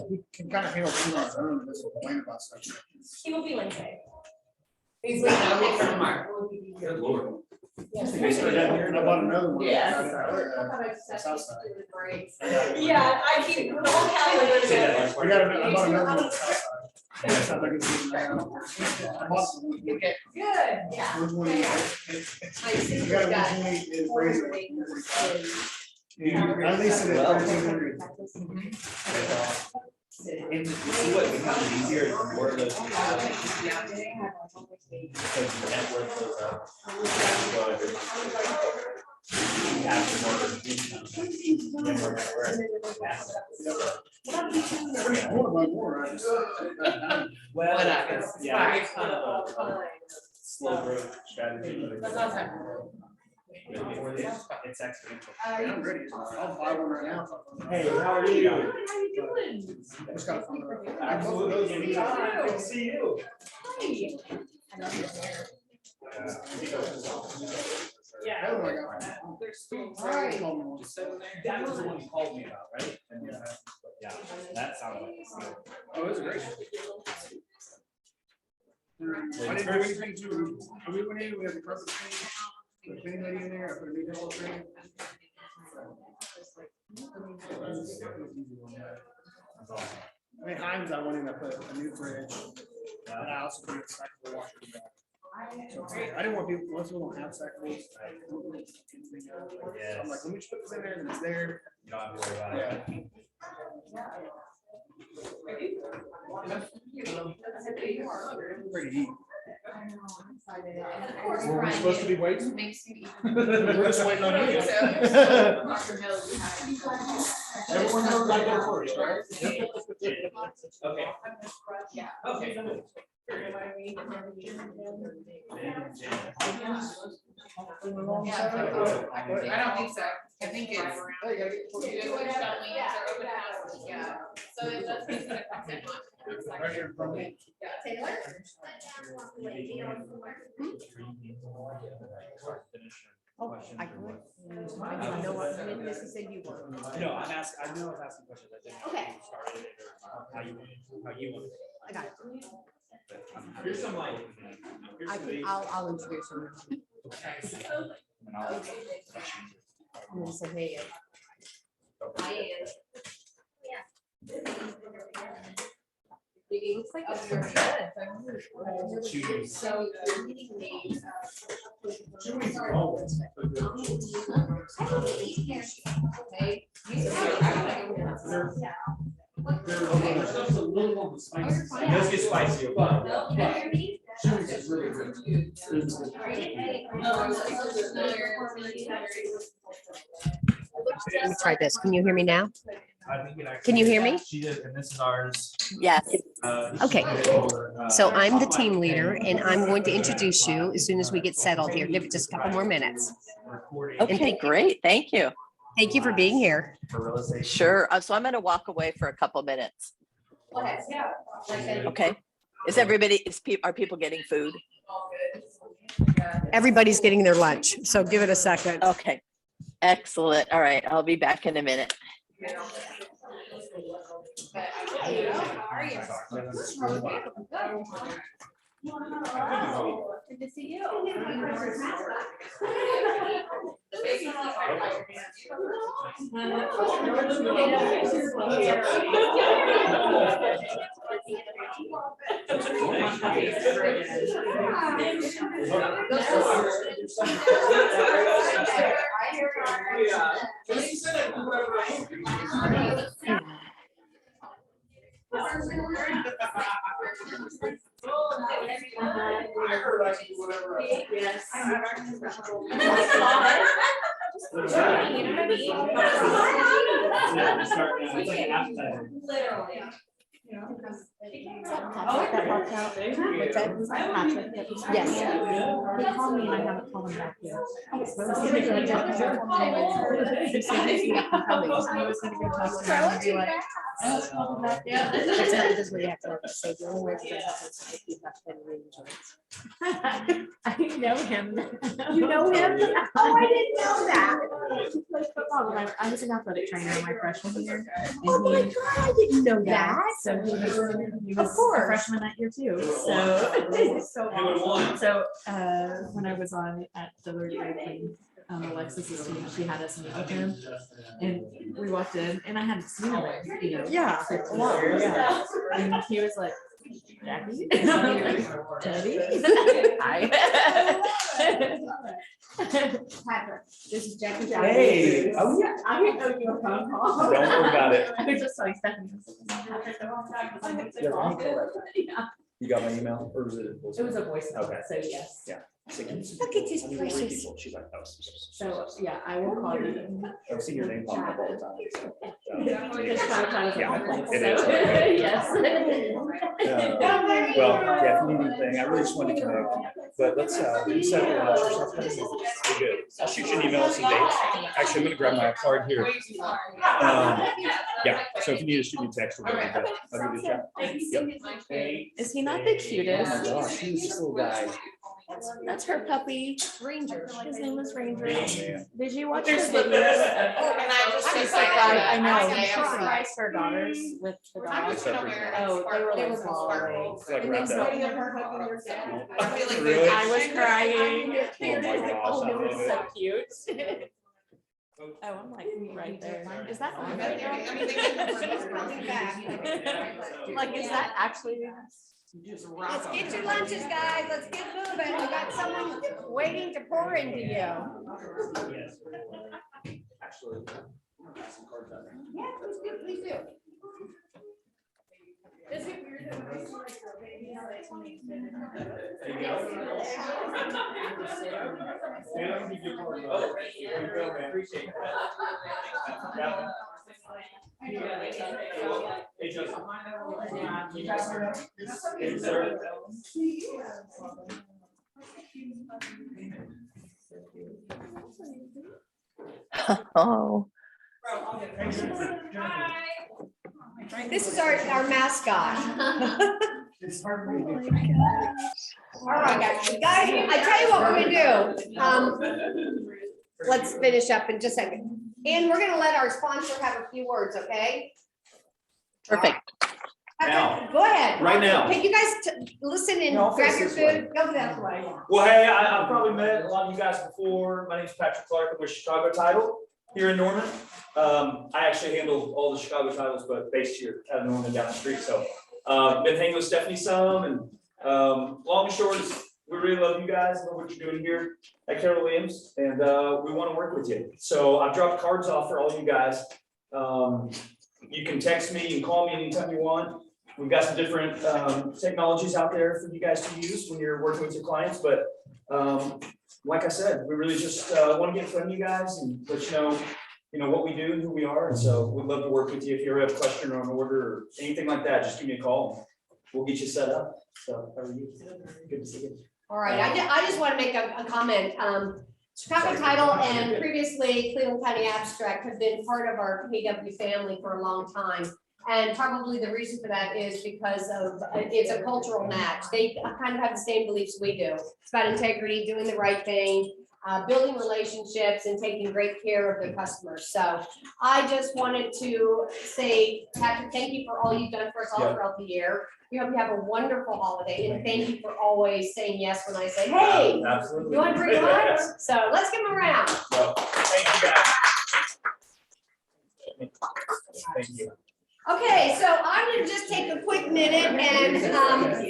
He can kind of handle things on his own and doesn't complain about stuff. He will be Wednesday. He's leaving out next tomorrow. Good lord. And I bought another one. Yes. Southside. Yeah, I keep the whole calendar. I bought another one. Yes, I'd like to see it now. I bought some. Good. Yeah. 120. You got a 120 is raised. At least it is 1,300. And you see what becomes easier is the more of those you have. Because your net worth goes up. You have more of the income. Then more net worth. Well, yeah, it's kind of a slow growth strategy. That's awesome. It's exponential. I'm ready. I'll buy one right now. Hey, how are you? How are you doing? Just gotta find out. Absolutely. Anytime. Good to see you. Yeah. Oh my God. Right. That was the one you called me about, right? Yeah, that sounded like a steal. Oh, it's great. I didn't do anything to, we went in, we had the carpet clean, the cleaning lady in there, I put a new dental tray. I mean, Heinz, I went in, I put a new fridge, and I also put a cycle washer in there. So I didn't want people, most people don't have cycles. So I'm like, let me just put this in there, and it's there. You don't have to worry about it. Ready to eat. Were we supposed to be waiting? We're just waiting on you. Everyone knows I go first, right? Okay. Yeah. Okay. I don't think so. I think it's. Hey, you gotta get- Yeah. So it does make it a consent one. Right here in front of me. Taylor? Oh, I could. I didn't know what, Missy said you were. No, I'm asking, I knew I was asking questions. I didn't know Okay. you started it or how you want it. I got it. Here's some like. here's I some can, these, I'll introduce her. and I'll- I'm gonna say, hey. I am. It looks like it's very good. Choose. So you're getting names. Okay. Those get spicy. But No, can you hear me? Chewy's is really good. Let me try this. Can you hear me now? I think it actually. Can you hear me? She did, and this is ours. Yes. Okay. Okay. So I'm the team leader and I'm going to introduce you as soon as we get settled here. Give it just a couple more minutes. Okay, great. Thank you. Thank you for being here. Sure. So I'm going to walk away for a couple minutes. Okay. Okay. Are people getting food? Everybody's getting their lunch, so give it a second. Okay. Excellent. All right. I'll be back in a minute. Good to see you. I heard I can do whatever. Yes. Literally. That walked out. What's that? Patrick. Yes. He called me and I haven't called him back yet. He said he's gonna come. I was gonna go talk to him and be like, I was called him back. That's how it is when you have to say the only way to get help is if you have to pay the insurance. I know him. You know him? Oh, I didn't know that. He plays football. I was an athletic trainer in my freshman year. Oh my God, I didn't know Yeah, that. so he Of was a course. freshman that year too. So You would want. So when I was on at the third grade, Alexis's team, she had us meet with him, and we walked in, and I hadn't seen him in, you know, Yeah. 15 years. Yeah. And he was like, Jackie, Teddy, hi. Patrick, this is Jackie. Hey, oh yeah. I didn't know you were phone call. Don't worry about it. I was just like Stephanie. Yeah. You got my email or was it? It was a voice note, Okay. so yes. Yeah. Look at this precious. She's like, oh. So, yeah, I will call you. I've seen your name pop up all the time. Just try to find Yeah, something, it is. so, yes. Well, yeah, if you need anything, I really just wanted to connect, but let's set up lunch or something. We're good. I'll shoot you an email with some dates. Actually, I'm gonna grab my card here. Yeah, so if you need to shoot me a text or whatever, but I'll give you a chat. Yep. Is he not the Oh my cutest? gosh, he's this little guy. That's her puppy. Ranger. His name was Ranger. Oh, man. Did you watch the There's video? Oh, and I just I'm say surprised, I know, Okay, she I'm sorry. surprised her daughters with the I'm dogs. just gonna wear it. Oh, they were like Sparkles. It's like And then wrapped up. somebody of her hugging your dad. I feel like Really? I was crying. Oh my gosh, Oh, I it was love so cute. Oh, I'm like right there. Is that on right now? I mean, they can Like, is that actually? Let's get your lunches, guys. Let's get moving. We got someone waiting to pour into you. Actually. Yeah, please do, please do. There you go. Oh, there you go, man. Appreciate that. Hey, Justin. Yes, sir. Oh, This is our mascot. It's hard for me to do. All right, guys, I tell you what we're gonna do. Let's finish up in just a second. And we're gonna let our sponsor have a few words, okay? perfect. Now. Go ahead. Right now. Can you guys listen and No, I'll grab face your this way. food? Go that way. Well, hey, I've probably met a lot of you guys before. My name's Patrick Clark. I'm with Chicago Title here in Norman. I actually handle all the Chicago titles, but based here out of Norman down the street. So been hanging with Stephanie some, and long and short is we really love you guys, love what you're doing here at Carol Williams, and we want to work with you. So I've dropped cards off for all you guys. You can text me, you can call me anytime you want. We've got some different technologies out there for you guys to use when you're working with your clients, but like I said, we really just want to get in front of you guys and let you know what we do and who we are. And so we'd love to work with you. If you ever have a question or an order or anything like that, just give me a call. We'll get you set up. So how are you? Good to see you. All right, I just want to make a comment. Chicago Title and previously Cleveland County Abstract have been part of our KW family for a long time. And probably the reason for that is because of, it's a cultural match. They kind of have the same beliefs we do. It's about integrity, doing the right thing, building relationships and taking great care of the customers. So I just wanted to say, Patrick, thank you for all you've done for us all throughout the year. We hope you have a wonderful holiday, and thank you for always saying yes when I say, hey, Absolutely. you want to bring lunch? So let's give them a round. Well, thank you guys. Thank you. Okay, so I'm gonna just take a quick minute and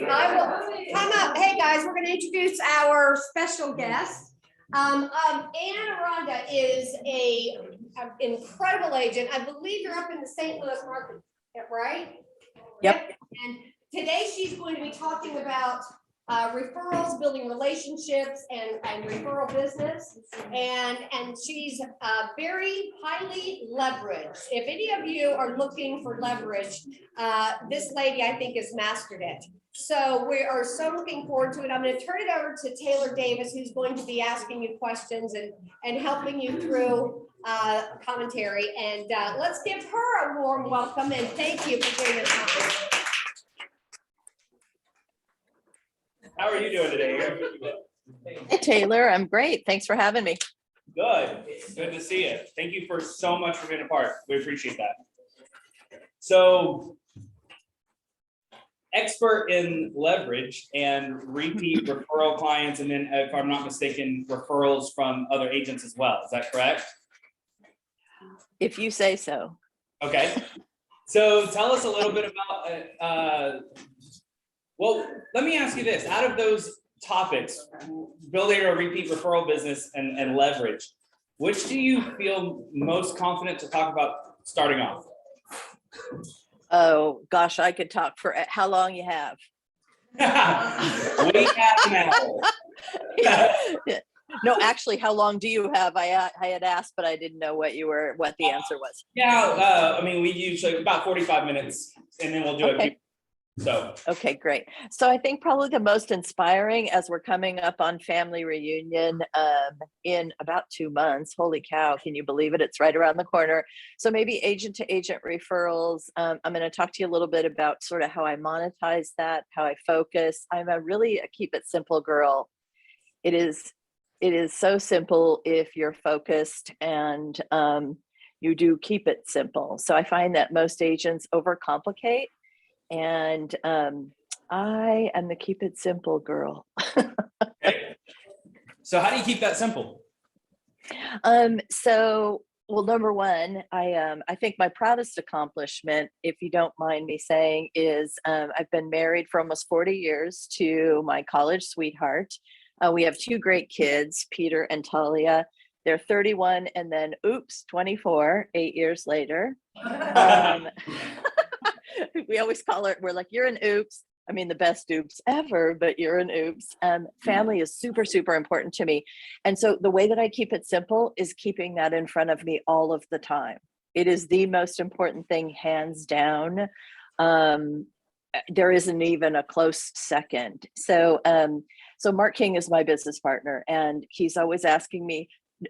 I will come up. Hey, guys, we're gonna introduce our special guest. Anna Aranda is an incredible agent. I believe you're up in the St. Louis market, right? Yep. And today she's going to be talking about referrals, building relationships and referral business. And she's very highly leveraged. If any of you are looking for leverage, this lady I think has mastered it. So we are so looking forward to it. I'm going to turn it over to Taylor Davis, who's going to be asking you questions and helping you through commentary. And let's give her a warm welcome and thank you for doing this. How are you doing today, Aaron? Hey, Taylor, I'm great. Thanks for having me. Good. Good to see you. Thank you for so much for being a part. We appreciate that. So, expert in leverage and repeat referral clients, and then if I'm not mistaken, referrals from other agents as well. Is that correct? If you say so. Okay. So tell us a little bit about, well, let me ask you this. Out of those topics, building a repeat referral business and leverage, which do you feel most confident to talk about starting off? Oh, gosh, I could talk for how long you have. We have an hour. Yeah. No, actually, how long do you have? I had asked, but I didn't know what the answer was. Yeah, I mean, we usually about 45 minutes and then we'll do Okay. it. So, Okay, great. So I think probably the most inspiring as we're coming up on family reunion in about 2 months. Holy cow, can you believe it? It's right around the corner. So maybe agent to agent referrals. I'm going to talk to you a little bit about sort of how I monetize that, how I focus. I'm really a keep it simple girl. It is so simple if you're focused and you do keep it simple. So I find that most agents overcomplicate. And I am the keep it simple girl. okay. So how do you keep that simple? Well, number one, I think my proudest accomplishment, if you don't mind me saying, is I've been married for almost 40 years to my college sweetheart. We have 2 great kids, Peter and Talia. They're 31 and then 24, 8 years later. We always call her, we're like, you're an oops. I mean, the best oops ever, but you're an oops. Family is super, super important to me. And so the way that I keep it simple is keeping that in front of me all of the time. It is the most important thing, hands down. There isn't even a close second. So Mark King is my business partner, and he's always asking me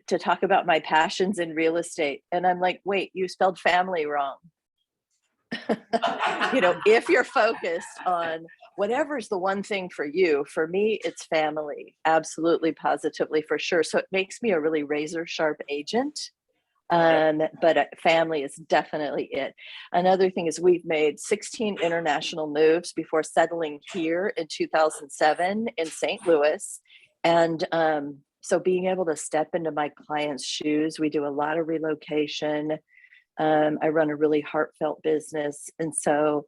to talk about my passions in real estate. And I'm like, wait, you spelled family wrong. If you're focused on whatever's the one thing for you, for me, it's family, absolutely, positively, for sure. So it makes me a really razor sharp agent. But family is definitely it. Another thing is we've made 16 international moves before settling here in 2007 in St. Louis. And so being able to step into my clients' shoes, we do a lot of relocation. I run a really heartfelt business. And so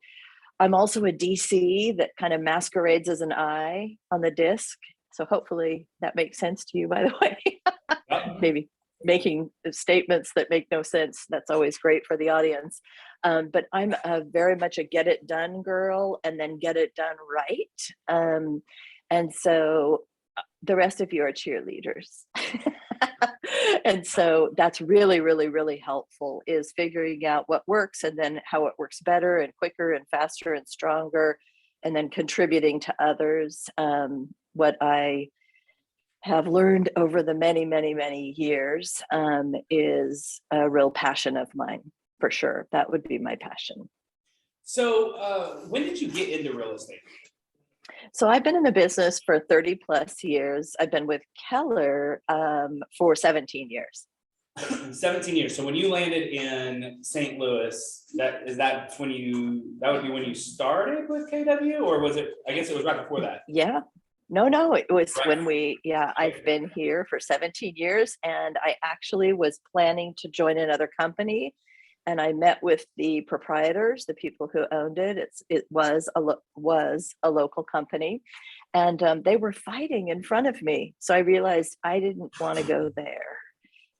I'm also a DC that kind of masquerades as an I on the disc. So hopefully that makes sense to you, by the way. Maybe making statements that make no sense. That's always great for the audience. But I'm very much a get it done girl, and then get it done right. And so the rest of you are cheerleaders. And so that's really, really, really helpful, is figuring out what works and then how it works better and quicker and faster and stronger, and then contributing to others. What I have learned over the many, many, many years is a real passion of mine, for sure. That would be my passion. So when did you get into real estate? So I've been in the business for 30 plus years. I've been with Keller for 17 years. 17 years. So when you landed in St. Louis, that would be when you started with KW, or was it, I guess it was right before that? Yeah. No, it was right. when I've been here for 17 years, and I actually was planning to join another company. And I met with the proprietors, the people who owned it. It was a local company, and they were fighting in front of me. So I realized I didn't want to go there.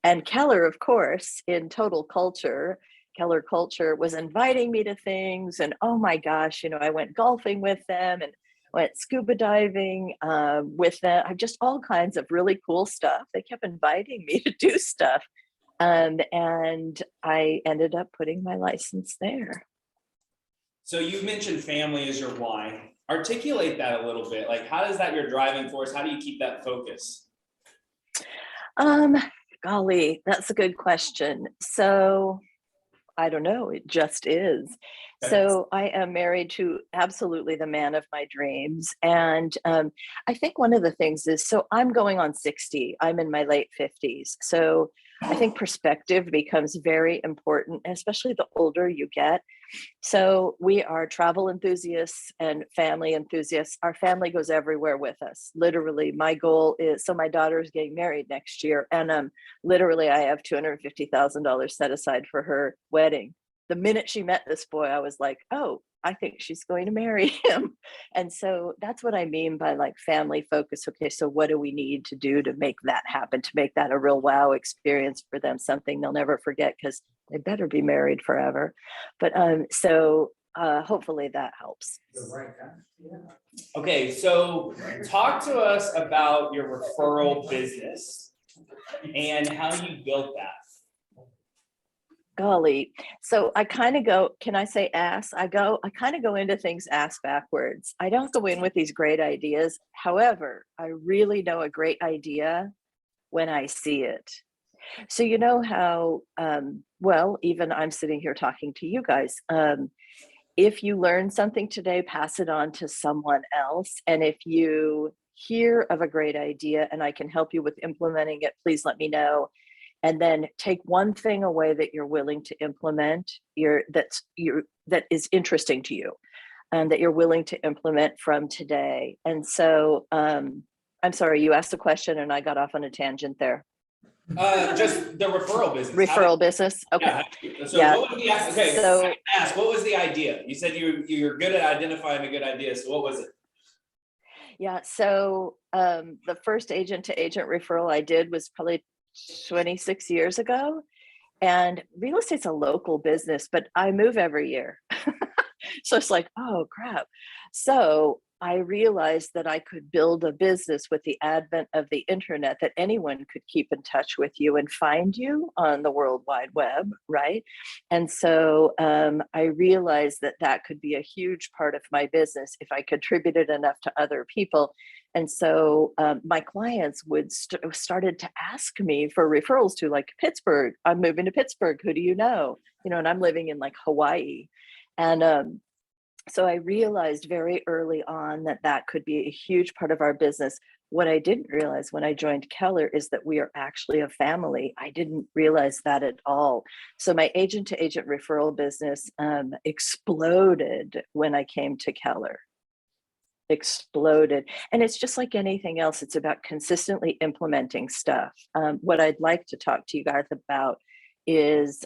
And Keller, of course, in total culture, Keller culture was inviting me to things. And oh my gosh, I went golfing with them and went scuba diving with them. I've just all kinds of really cool stuff. They kept inviting me to do stuff. And I ended up putting my license there. So you mentioned family as your why. Articulate that a little bit. Like, how is that your driving force? How do you keep that focus? Golly, that's a good question. So I don't know, it just is. Okay. So I am married to absolutely the man of my dreams. And I think one of the things is, so I'm going on 60, I'm in my late 50s. So I think perspective becomes very important, especially the older you get. So we are travel enthusiasts and family enthusiasts. Our family goes everywhere with us. Literally, my goal is, so my daughter is getting married next year, and literally I have $250,000 set aside for her wedding. The minute she met this boy, I was like, oh, I think she's going to marry him. And so that's what I mean by like family focus. Okay, so what do we need to do to make that happen, to make that a real wow experience for them, something they'll never forget, because they better be married forever. But hopefully that helps. Okay, so talk to us about your referral business and how you built that. Golly. So I kind of go, can I say ass? I kind of go into things ass backwards. I don't go in with these great ideas. However, I really know a great idea when I see it. So you know how, well, even I'm sitting here talking to you guys. If you learn something today, pass it on to someone else. And if you hear of a great idea and I can help you with implementing it, please let me know. And then take one thing away that you're willing to implement, that is interesting to you, and that you're willing to implement from today. And so, I'm sorry, you asked a question and I got off on a tangent there. Just the referral business. Referral business. Okay. Yeah. So Yeah. what was the, okay, So I asked, what was the idea? You said you're good at identifying a good idea. So what was it? yeah. So the first agent to agent referral I did was probably 26 years ago. And real estate's a local business, but I move every year. So it's like, oh crap. So I realized that I could build a business with the advent of the internet, that anyone could keep in touch with you and find you on the World Wide Web, right? And so I realized that that could be a huge part of my business if I contributed enough to other people. And so my clients would started to ask me for referrals to, like, Pittsburgh. I'm moving to Pittsburgh. Who do you know? You know, and I'm living in like Hawaii. And so I realized very early on that that could be a huge part of our business. What I didn't realize when I joined Keller is that we are actually a family. I didn't realize that at all. So my agent to agent referral business exploded when I came to Keller. Exploded. And it's just like anything else. It's about consistently implementing stuff. What I'd like to talk to you guys about is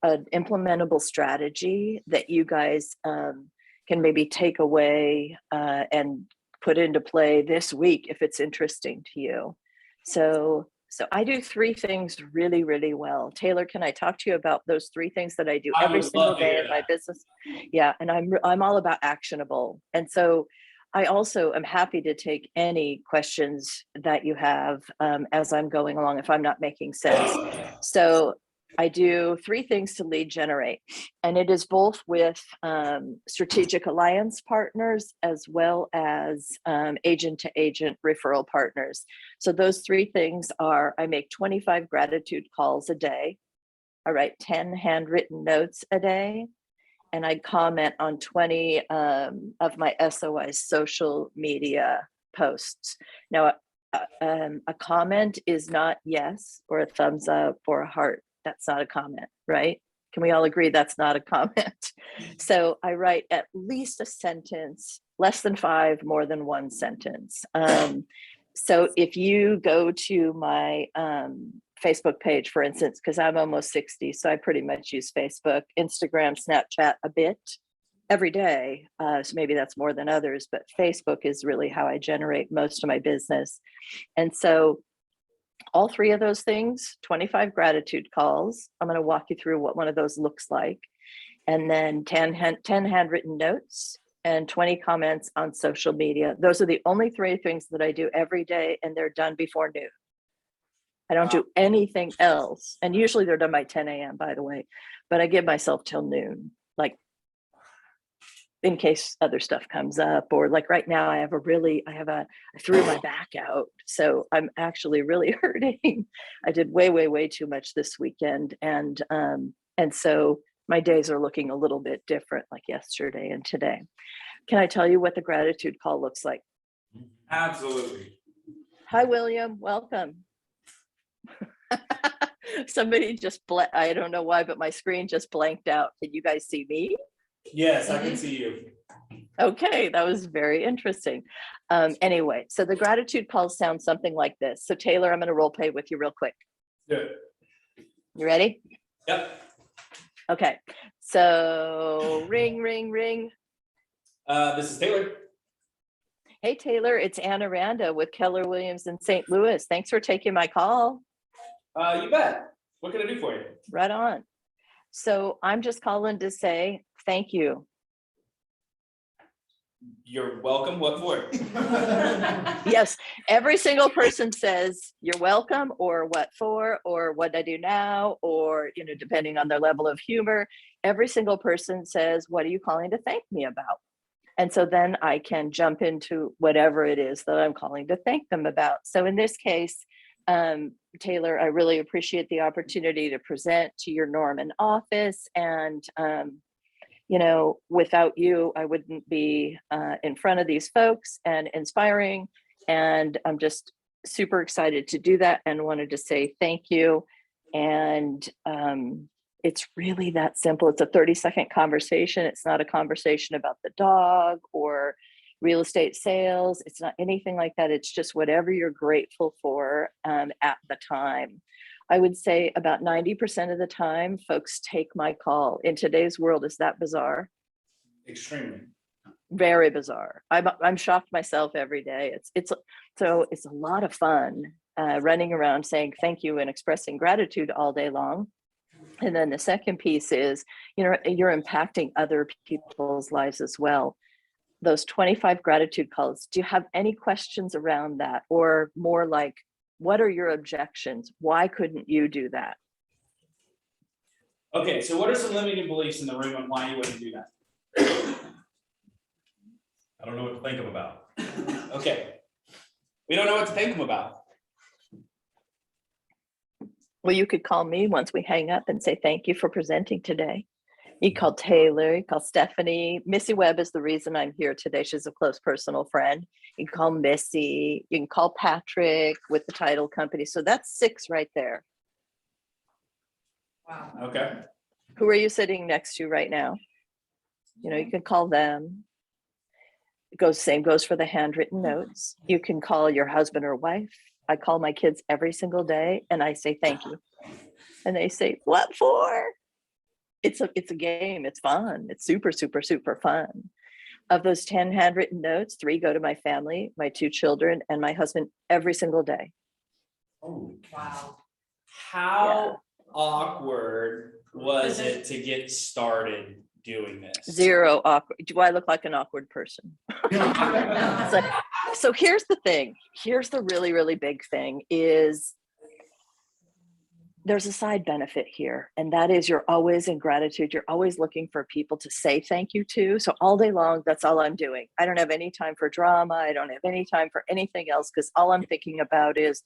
an implementable strategy that you guys can maybe take away and put into play this week if it's interesting to you. So I do 3 things really, really well. Taylor, can I talk to you about those 3 things that I do every single day in my business? Yeah, and I'm all about actionable. And so I also am happy to take any questions that you have as I'm going along if I'm not making sense. So I do 3 things to lead generate, and it is both with strategic alliance partners as well as agent to agent referral partners. So those 3 things are: I make 25 gratitude calls a day, I write 10 handwritten notes a day, and I comment on 20 of my SOI social media posts. Now, a comment is not yes or a thumbs up or a heart. That's not a comment, right? Can we all agree that's not a comment? So I write at least a sentence, less than 5, more than 1 sentence. So if you go to my Facebook page, for instance, because I'm almost 60, so I pretty much use Facebook, Instagram, Snapchat a bit every day. So maybe that's more than others, but Facebook is really how I generate most of my business. And so all 3 of those things, 25 gratitude calls. I'm going to walk you through what one of those looks like. And then 10 handwritten notes and 20 comments on social media. Those are the only 3 things that I do every day, and they're done before noon. I don't do anything else. And usually they're done by 10 a.m., by the way, but I give myself till noon, like in case other stuff comes up, or like right now I threw my back out. So I'm actually really hurting. I did way, way, way too much this weekend. And And so my days are looking a little bit different, like yesterday and today. Can I tell you what the gratitude call looks like? Absolutely. Hi, William, welcome. Somebody just, I don't know why, but my screen just blanked out. Can you guys see me? Yes, I can see you. Okay, that was very interesting. Anyway, so the gratitude calls sound something like this. So Taylor, I'm going to role play with you real quick. Good. You ready? Yep. Okay, so ring, ring, ring. This is Taylor. Hey, Taylor, it's Anna Randa with Keller Williams in St. Louis. Thanks for taking my call. You bet. What can I do for you? Right on. So I'm just calling to say thank you. You're welcome. What for? Yes, every single person says you're welcome, or what for, or what I do now, or, you know, depending on their level of humor, every single person says, what are you calling to thank me about? And so then I can jump into whatever it is that I'm calling to thank them about. So in this case, Taylor, I really appreciate the opportunity to present to your Norman office. And, you know, without you, I wouldn't be in front of these folks and inspiring. And I'm just super excited to do that and wanted to say thank you. And it's really that simple. It's a 30-second conversation. It's not a conversation about the dog or real estate sales. It's not anything like that. It's just whatever you're grateful for at the time. I would say about 90% of the time, folks take my call. In today's world, is that bizarre? Extremely. Very bizarre. I'm shocked myself every day. It's a lot of fun running around saying thank you and expressing gratitude all day long. And then the second piece is, you know, you're impacting other people's lives as well. Those 25 gratitude calls, do you have any questions around that? Or more like, what are your objections? Why couldn't you do that? Okay, so what are some limiting beliefs in the room on why you wouldn't do that? I don't know what to think about. Okay. We don't know what to think about. Well, you could call me once we hang up and say, thank you for presenting today. You call Taylor, you call Stephanie. Missy Webb is the reason I'm here today. She's a close personal friend. You can call Missy, you can call Patrick with the title company. So that's 6 right there. Wow. Okay. Who are you sitting next to right now? You know, you can call them. Same goes for the handwritten notes. You can call your husband or wife. I call my kids every single day and I say, thank you. And they say, what for? It's a game. It's fun. It's super, super, super fun. Of those 10 handwritten notes, 3 go to my family, my 2 children, and my husband every single day. Oh, Wow. how awkward was it to get started doing this? 0 awkward. Do I look like an awkward person? So here's the thing. Here's the really, really big thing is there's a side benefit here. And that is you're always in gratitude. You're always looking for people to say thank you to. So all day long, that's all I'm doing. I don't have any time for drama. I don't have any time for anything else because all I'm thinking about is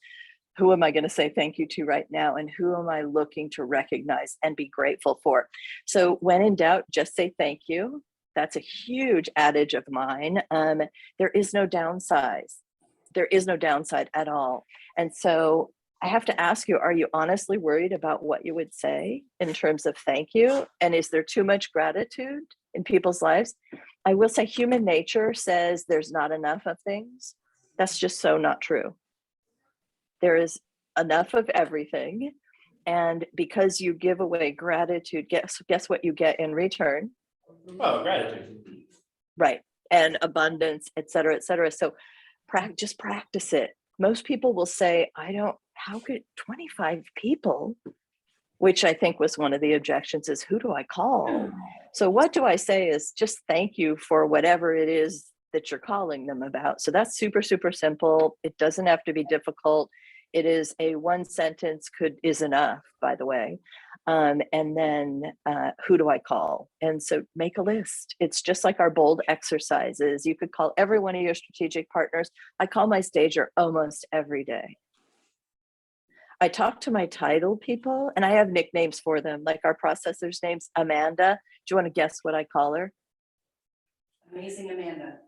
who am I going to say thank you to right now? And who am I looking to recognize and be grateful for? So when in doubt, just say thank you. That's a huge adage of mine. There is no downsides. There is no downside at all. And so I have to ask you, are you honestly worried about what you would say in terms of thank you? And is there too much gratitude in people's lives? I will say human nature says there's not enough of things. That's just so not true. There is enough of everything. And because you give away gratitude, guess what you get in return? Oh, gratitude. Right. And abundance, et cetera, et cetera. So just practice it. Most people will say, how could 25 people, which I think was one of the objections is who do I call? So what do I say is just thank you for whatever it is that you're calling them about. So that's super, super simple. It doesn't have to be difficult. It is a 1 sentence is enough, by the way. And then who do I call? And so make a list. It's just like our bold exercises. You could call every one of your strategic partners. I call my stager almost every day. I talk to my title people and I have nicknames for them, like our processor's name's Amanda. Do you want to guess what I call her? Amazing Amanda.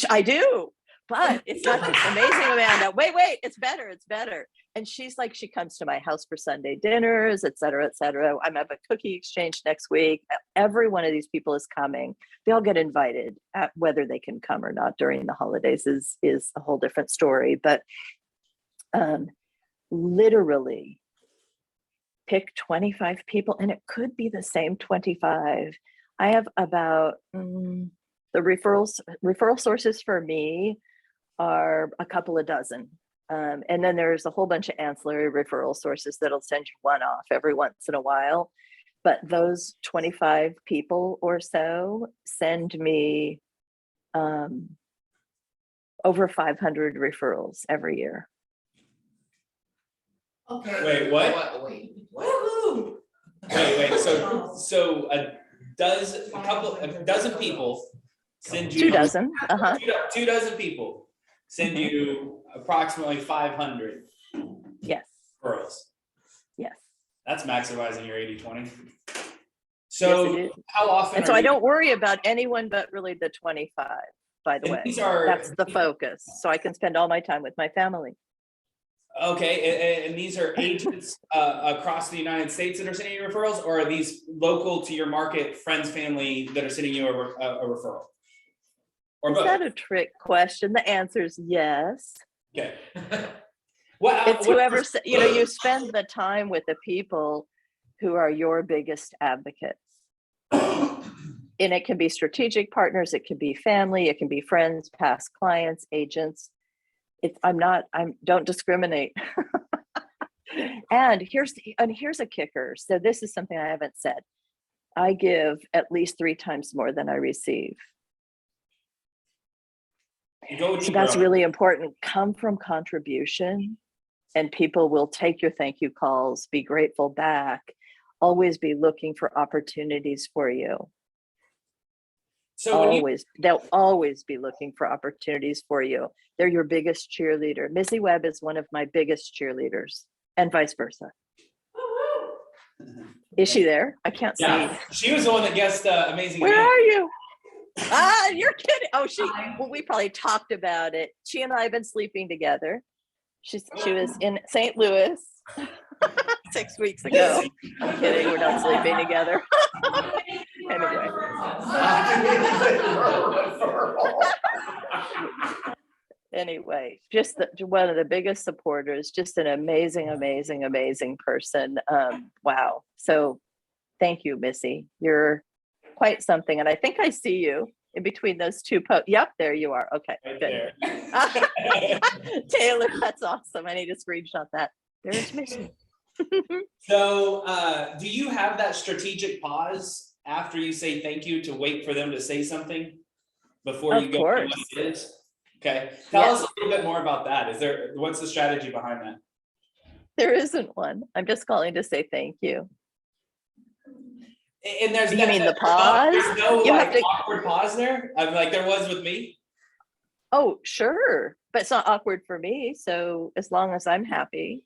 I do, but it's not just amazing Amanda. Wait, it's better. It's better. And she's like, she comes to my house for Sunday dinners, et cetera, et cetera. I'm at a cookie exchange next week. Every one of these people is coming. They all get invited. Whether they can come or not during the holidays is a whole different story. But literally pick 25 people, and it could be the same 25. I have about the referral sources for me are a couple of dozen. And then there's a whole bunch of ancillary referral sources that'll send you one off every once in a while. But those 25 people or so send me over 500 referrals every year. Okay. Wait, what? Woo-hoo. Wait, so a dozen people send you. 2 dozen, Two dozen people send you approximately 500 yes, girls. yes. That's maximizing your 80/20. Yes, So it is. how often? And so I don't worry about anyone but really the 25, by the And way. these are- That's the focus. So I can spend all my time with my family. Okay, and these are agents across the United States that are sending you referrals, or are these local to your market, friends, family that are sending you a referral? Or Is both? that a trick question? The answer is yes. Okay. Well, It's whoever, you spend the time with the people who are your biggest advocates. And it can be strategic partners, it can be family, it can be friends, past clients, agents. Don't discriminate. And here's a kicker. So this is something I haven't said. I give at least 3 times more than I receive. Go So deeper that's on it. really important. Come from contribution, and people will take your thank you calls, be grateful back, always be looking for opportunities for you. So when They'll always be looking for opportunities for you. They're your biggest cheerleader. Missy Webb is one of my biggest cheerleaders, and vice versa. Is she there? I can't yeah, see. she was the one that guessed Amazing. Where Man. are you? Ah, you're kidding. Oh, well, we probably talked about it. She and I have been sleeping together. She was in St. Louis 6 weeks ago. I'm kidding. We're not sleeping together. Anyway. Anyway, just one of the biggest supporters, just an amazing, amazing, amazing person. Wow. So thank you, Missy. You're quite something. And I think I see you in between those two posts. Yep, there you are. Okay, Right good. there. Taylor, that's awesome. I need to screenshot that. There's Missy. So do you have that strategic pause after you say thank you to wait for them to say something before you Of go? course. What it is? Okay. Tell Yes. us a little bit more about that. What's the strategy behind that? There isn't one. I'm just calling to say thank you. And there's You mean the pause? There's no You like have to- awkward pause there. I'm like there was with me. Oh, sure. But it's not awkward for me. So as long as I'm happy.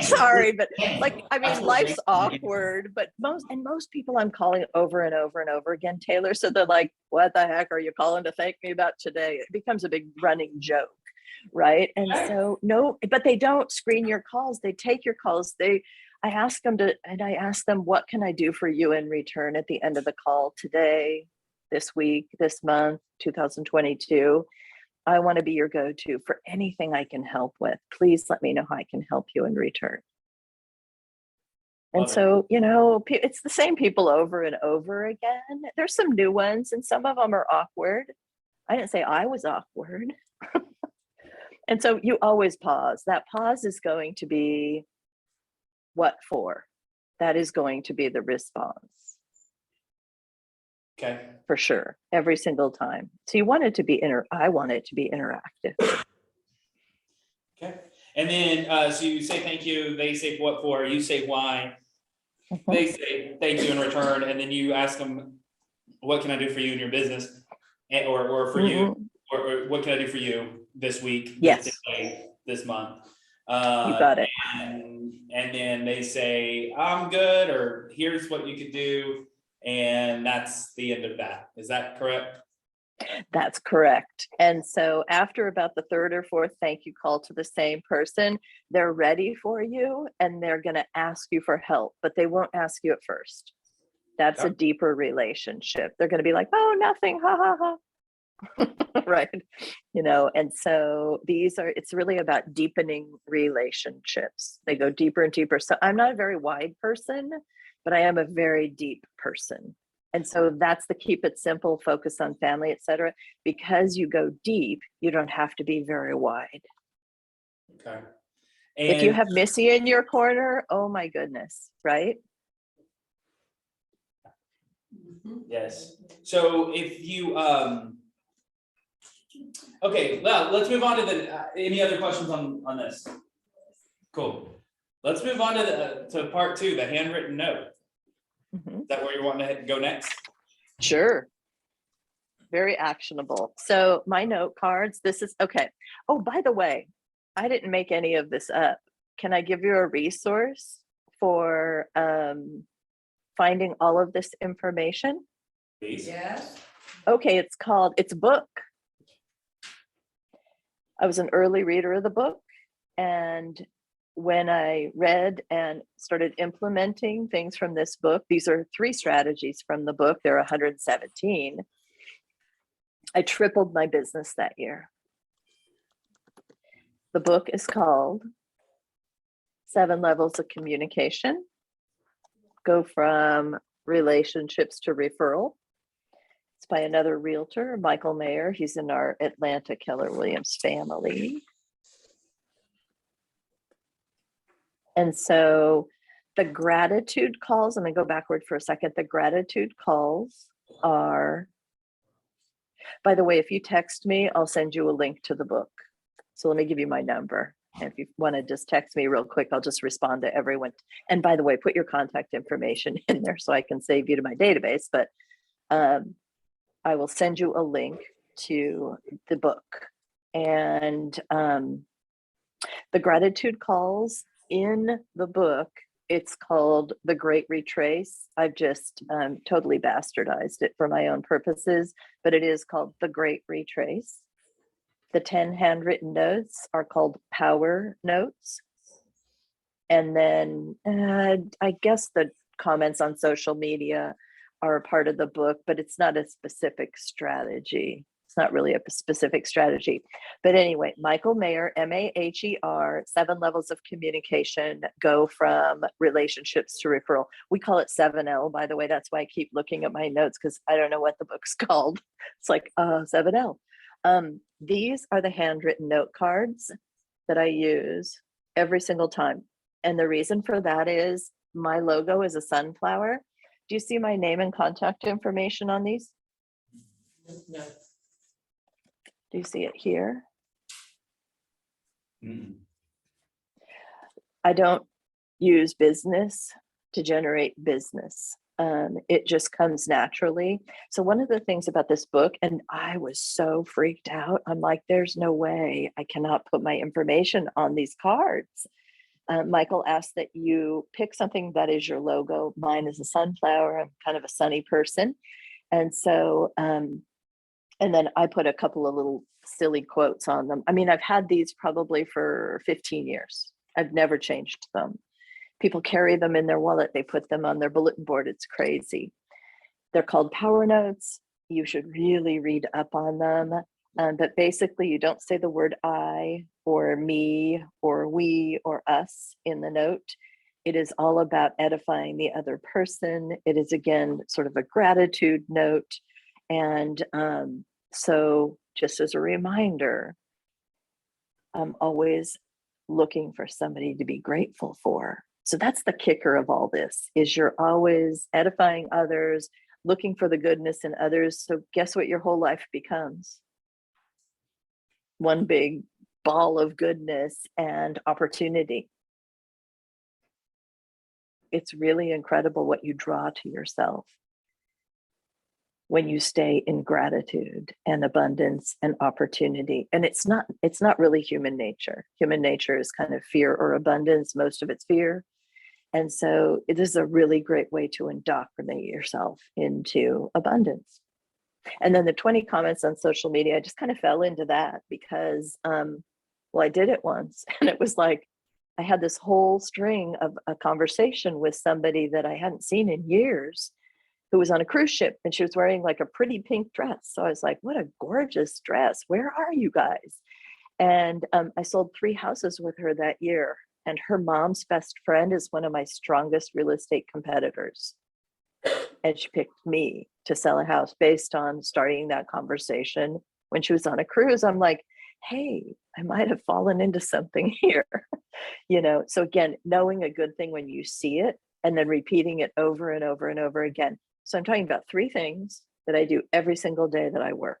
Sorry, but life's awkward, but most people I'm calling over and over and over again, Taylor. So they're like, what the heck are you calling to thank me about today? It becomes a big running joke, right? And so no, but they don't screen your calls. They take your calls. I ask them, what can I do for you in return at the end of the call today, this week, this month, 2022. I want to be your go-to for anything I can help with. Please let me know how I can help you in return. And so, it's the same people over and over again. There's some new ones and some of them are awkward. I didn't say I was awkward. And so you always pause. That pause is going to be what for? That is going to be the response. Okay. For sure, every single time. So you want it to be I want it to be interactive. Okay. And then so you say thank you, they say what for, you say why, they say thank you in return, and then you ask them, what can I do for you in your business? Or for you, or what can I do for you this week? Yes. This day, this month. You got it. And then they say, I'm good, or here's what you could do. And that's the end of that. Is that correct? That's correct. And so after about the third or fourth thank you call to the same person, they're ready for you and they're going to ask you for help, but they won't ask you at first. That's a deeper relationship. They're going to be like, oh, nothing, ha ha ha. Right. And so it's really about deepening relationships. They go deeper and deeper. So I'm not a very wide person, but I am a very deep person. And so that's the keep it simple, focus on family, etc. Because you go deep, you don't have to be very wide. Okay. If you And have Missy in your corner, oh my goodness, right? yes. So if you, okay, well, let's move on to any other questions on this? Cool. Let's move on to part 2, the handwritten note. Mhm. Is that where you want to go next? Sure. Very actionable. So my note cards, this is okay. Oh, by the way, I didn't make any of this up. Can I give you a resource for finding all of this information? Please. Yes. Okay, it's a book. I was an early reader of the book, and when I read and started implementing things from this book, these are 3 strategies from the book, there are 117. I tripled my business that year. The book is called 7 Levels of Communication. Go from relationships to referral. It's by another realtor, Michael Mayer. He's in our Atlanta Keller Williams family. And so the gratitude calls, I'm going to go backward for a second. The gratitude calls are, by the way, if you text me, I'll send you a link to the book. So let me give you my number. And if you want to just text me real quick, I'll just respond to everyone. And by the way, put your contact information in there so I can save you to my database. But I will send you a link to the book. And the gratitude calls in the book, it's called The Great Retrace. I've just totally bastardized it for my own purposes, but it is called The Great Retrace. The 10 handwritten notes are called Power Notes. And then I guess the comments on social media are a part of the book, but it's not a specific strategy. It's not really a specific strategy. But anyway, Michael Mayer, M-A-H-E-R, 7 Levels of Communication, go from relationships to referral. We call it 7L, by the way. That's why I keep looking at my notes, because I don't know what the book's called. It's like 7L. These are the handwritten note cards that I use every single time. And the reason for that is my logo is a sunflower. Do you see my name and contact information on these? No. Do you see it here? Mm. I don't use business to generate business. It just comes naturally. So one of the things about this book, and I was so freaked out, I'm like, there's no way I cannot put my information on these cards. Michael asked that you pick something that is your logo. Mine is a sunflower. I'm kind of a sunny person. And so, and then I put a couple of little silly quotes on them. I mean, I've had these probably for 15 years. I've never changed them. People carry them in their wallet. They put them on their bulletin board. It's crazy. They're called power notes. You should really read up on them. But basically, you don't say the word I or me or we or us in the note. It is all about edifying the other person. It is, again, sort of a gratitude note. And so just as a reminder, I'm always looking for somebody to be grateful for. So that's the kicker of all this, is you're always edifying others, looking for the goodness in others. So guess what your whole life becomes? One big ball of goodness and opportunity. It's really incredible what you draw to yourself. when you stay in gratitude and abundance and opportunity. And it's not really human nature. Human nature is kind of fear or abundance. Most of it's fear. And so it is a really great way to indoctrinate yourself into abundance. And then the 20 comments on social media, I just kind of fell into that because, I did it once and it was like, I had this whole string of a conversation with somebody that I hadn't seen in years, who was on a cruise ship, and she was wearing like a pretty pink dress. So I was like, what a gorgeous dress. Where are you guys? And I sold 3 houses with her that year. And her mom's best friend is one of my strongest real estate competitors. And she picked me to sell a house based on starting that conversation when she was on a cruise. I'm like, hey, I might have fallen into something here. So again, knowing a good thing when you see it and then repeating it over and over and over again. So I'm talking about 3 things that I do every single day that I work.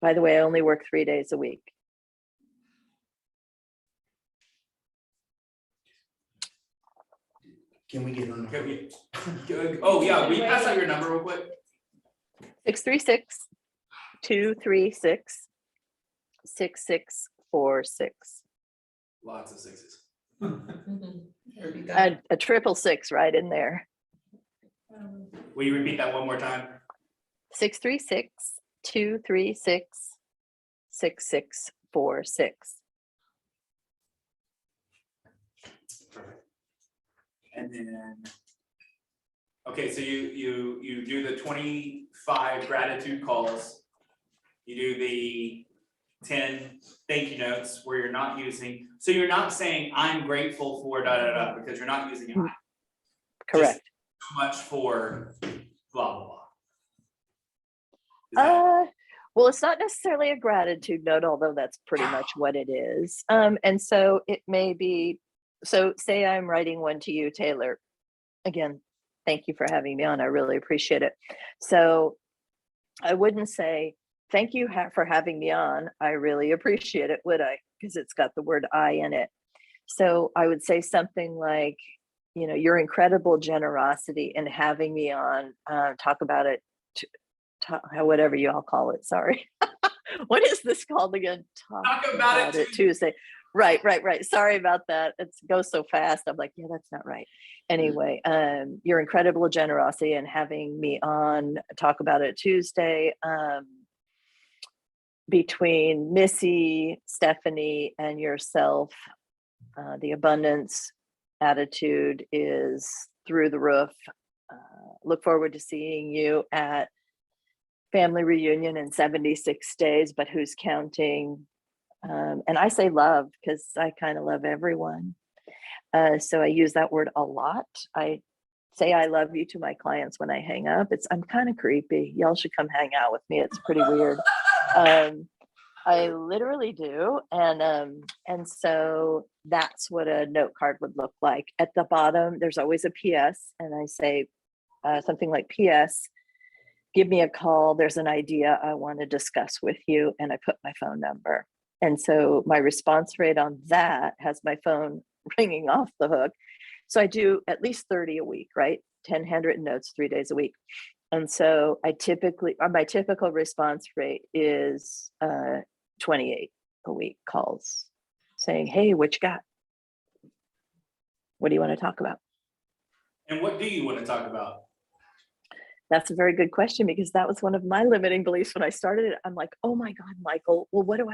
By the way, I only work 3 days a week. Can we get on? Oh, yeah, will you pass out your number real quick? 636-236-6646. Lots of sixes. A 666 right in there. Will you repeat that one more time? 636-236-6646. And then, okay, so you do the 25 gratitude calls. You do the 10 thank you notes where you're not using, so you're not saying I'm grateful for da da da because you're not using I. Correct. Just so much for blah blah blah. Well, it's not necessarily a gratitude note, although that's pretty much what it is. And so it may be, so say I'm writing one to you, Taylor. Again, thank you for having me on. I really appreciate it. So I wouldn't say, thank you for having me on. I really appreciate it, would I? Because it's got the word I in it. So I would say something like, your incredible generosity in having me on, talk about it, whatever you all call it. Sorry. What is this called again? Talk about it Tuesday. Right. Sorry about that. It goes so fast. I'm like, yeah, that's not right. Anyway, your incredible generosity and having me on Talk About It Tuesday. Between Missy, Stephanie, and yourself, the abundance attitude is through the roof. Look forward to seeing you at family reunion in 76 days, but who's counting? And I say love because I kind of love everyone. So I use that word a lot. I say I love you to my clients when I hang up. I'm kind of creepy. Y'all should come hang out with me. It's pretty weird. I literally do. And so that's what a note card would look like. At the bottom, there's always a PS, and I say something like, PS, give me a call. There's an idea I want to discuss with you. And I put my phone number. And so my response rate on that has my phone ringing off the hook. So I do at least 30 a week, right? 10 handwritten notes, 3 days a week. And so my typical response rate is 28 a week calls saying, hey, what you got? What do you want to talk about? And what do you want to talk about? That's a very good question, because that was one of my limiting beliefs when I started it. I'm like, oh my God, Michael, well, what do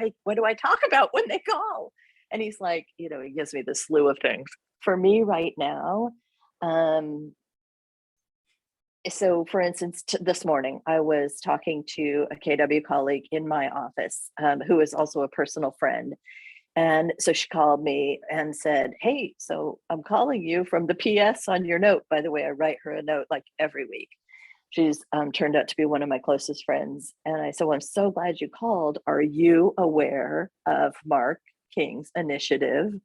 I talk about when they call? And he's like, he gives me the slew of things. For me right now, so for instance, this morning, I was talking to a KW colleague in my office, who is also a personal friend. And so she called me and said, hey, so I'm calling you from the PS on your note. By the way, I write her a note like every week. She's turned out to be one of my closest friends. And I said, well, I'm so glad you called. Are you aware of Mark King's initiative? I'm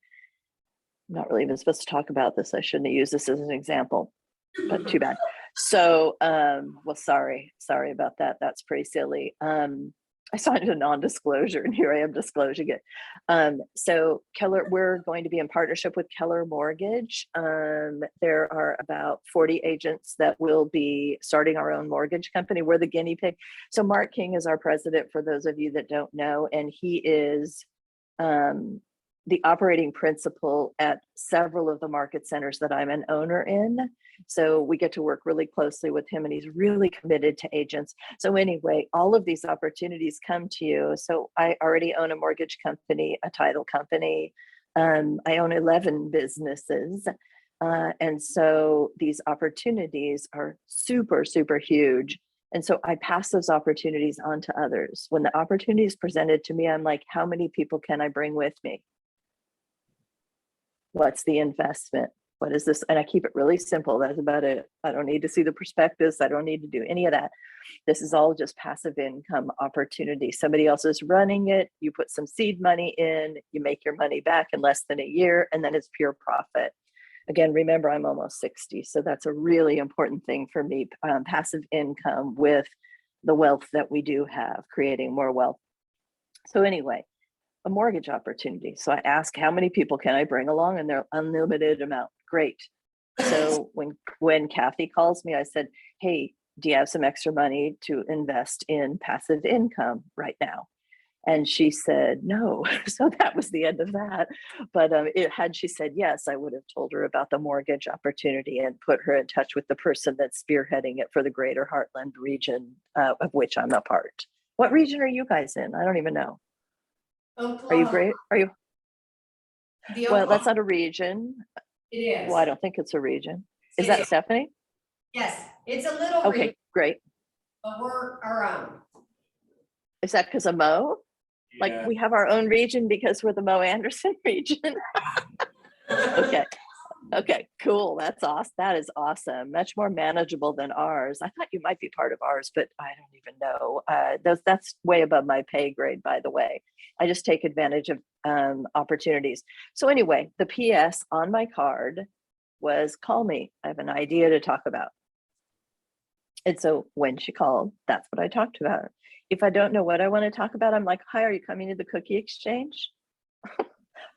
not really even supposed to talk about this. I shouldn't have used this as an example, but too bad. So, well, sorry about that. That's pretty silly. I signed a non-disclosure and here I am disclosing it. So Keller, we're going to be in partnership with Keller Mortgage. There are about 40 agents that will be starting our own mortgage company. We're the guinea pig. So Mark King is our president, for those of you that don't know, and he is the operating principal at several of the market centers that I'm an owner in. So we get to work really closely with him, and he's really committed to agents. So anyway, all of these opportunities come to you. So I already own a mortgage company, a title company. I own 11 businesses. And so these opportunities are super, super huge. And so I pass those opportunities on to others. When the opportunity is presented to me, I'm like, how many people can I bring with me? What's the investment? What is this? And I keep it really simple. That's about it. I don't need to see the prospectus. I don't need to do any of that. This is all just passive income opportunity. Somebody else is running it. You put some seed money in, you make your money back in less than a year, and then it's pure profit. Again, remember, I'm almost 60. So that's a really important thing for me. Passive income with the wealth that we do have, creating more wealth. So anyway, a mortgage opportunity. So I ask, how many people can I bring along? And they're unlimited amount. Great. So when Kathy calls me, I said, hey, do you have some extra money to invest in passive income right now? And she said, no. So that was the end of that. But had she said yes, I would have told her about the mortgage opportunity and put her in touch with the person that's spearheading it for the greater Heartland region, of which I'm a part. What region are you guys in? I don't even know. Are you great? Are you? Well, that's not a region. It is. Well, I don't think it's a region. Is It that is. Stephanie? Yes, it's a little Okay, region, great. but we're our own. Is that because of Mo? Like Yeah. we have our own region because we're the Mo Anderson region. Okay. Okay, cool. That's awesome. That is awesome. Much more manageable than ours. I thought you might be part of ours, but I don't even know. That's way above my pay grade, by the way. I just take advantage of opportunities. So anyway, the PS on my card was call me. I have an idea to talk about. And so when she called, that's what I talked about. If I don't know what I want to talk about, I'm like, hi, are you coming to the cookie exchange?